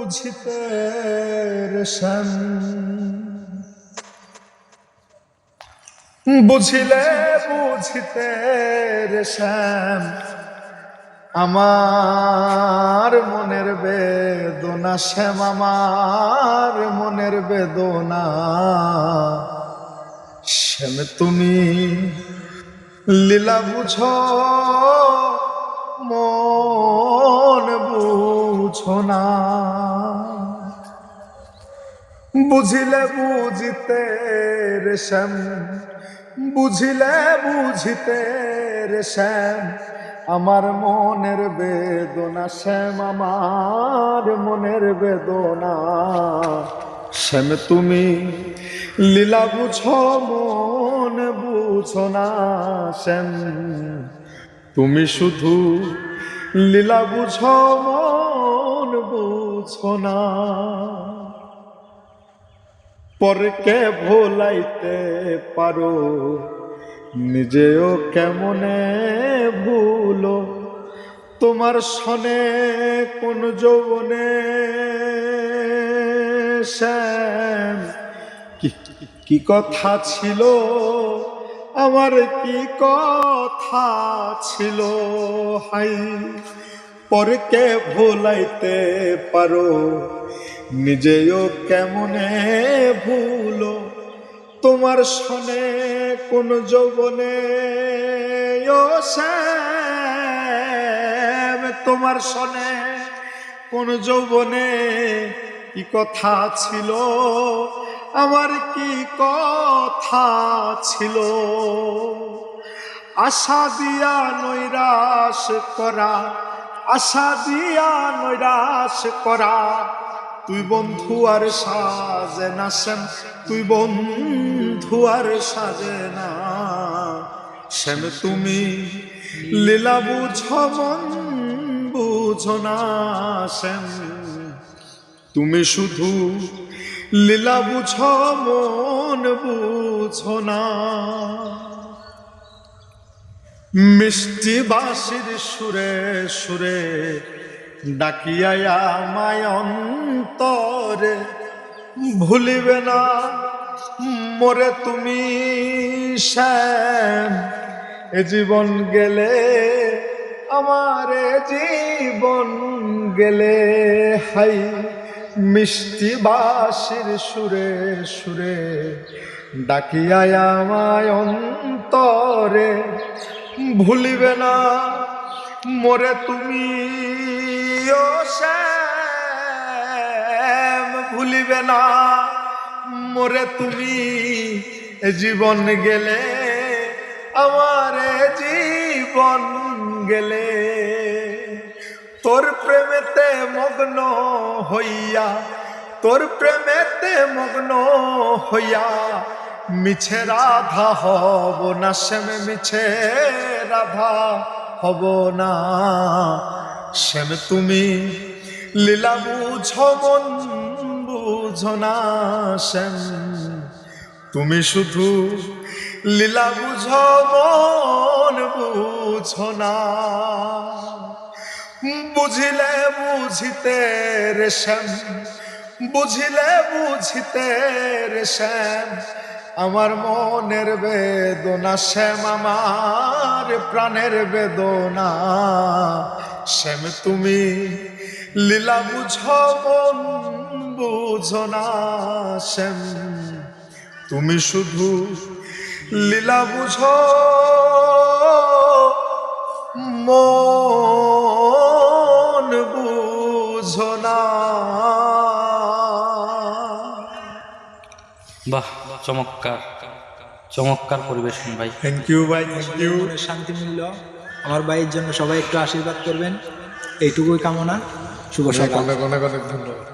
বুঝিতে রেশম, বুঝিলে বুঝিতে রেশম আমার মনের বেদনা, শ্যাম আমার মনের বেদনা। শ্যাম তুমি লীলা বুঝো মন বুঝো না, বুঝিলে বুঝিতে রেশম, বুঝিলে বুঝিতে রেশম আমার মনের বেদনা, শ্যাম আমার মনের বেদনা। শ্যাম তুমি লীলা বুঝো মন বুঝো না, শ্যাম তুমি শুধু লীলা বুঝো মন বুঝো না। পরকে ভোলাইতে পারো নিজেও কেমনে ভুলো, তোমার সনে কোন যৌবনে শ্যাম কি কথা ছিল আমার, কি কথা ছিল হাই। পরকে ভোলাইতে পারো নিজেও কেমনে ভুলো, তোমার সনে কোন যৌবনে ও শ্যাম, তোমার সনে কোন যৌবনে কি কথা ছিল আমার, কি কথা ছিল। আশা দিয়া নৈরাশ করা, আশা দিয়া নৈরাশ করা, তুই বন্ধু আর সাজে না শ্যাম, তুই বন্ধু আর সাজে না। শ্যাম তুমি লীলা বুঝো মন বুঝো না, শ্যাম তুমি শুধু লীলা বুঝো মন বুঝো না। মিষ্টি বাঁশির সুরে সুরে ডাকিয়া আমায় অন্তরে, ভুলিবে না মোরে তুমি শ্যাম। এ জীবন গেলে আমার জীবন গেলে হাই, মিষ্টি বাঁশির সুরে সুরে ডাকিয়া আমায় অন্তরে, ভুলিবে না মোরে তুমি ও শ্যাম, ভুলিবে না মোরে তুমি। এ জীবন গেলে আমার জীবন গেলে, তোর প্রেমেতে মগ্ন হইয়া, তোর প্রেমেতে মগ্ন হইয়া মিছে রাধা হব না শ্যাম, মিছে রাধা হব না। শ্যাম তুমি লীলা বুঝো মন বুঝো না, শ্যাম তুমি শুধু লীলা বুঝো মন বুঝো না। বুঝিলে বুঝিতে রেশম, বুঝিলে বুঝিতে রেশম আমার মনের বেদনা, শ্যাম আমার প্রাণের বেদনা। শ্যাম তুমি লীলা বুঝো মন বুঝো না, শ্যাম তুমি শুধু লীলা বুঝো মন বুঝো না। বাহ, চমৎকার চমৎকার পরিবেশন ভাই। থ্যাংক ইউ ভাই, থ্যাংক ইউ। শান্তি মূল্য আমার ভাইয়ের জন্য সবাই একটু আশীর্বাদ করবেন, এইটুকুই কামনা। শুভ সকাল। অনেক অনেক অনেক ধন্যবাদ।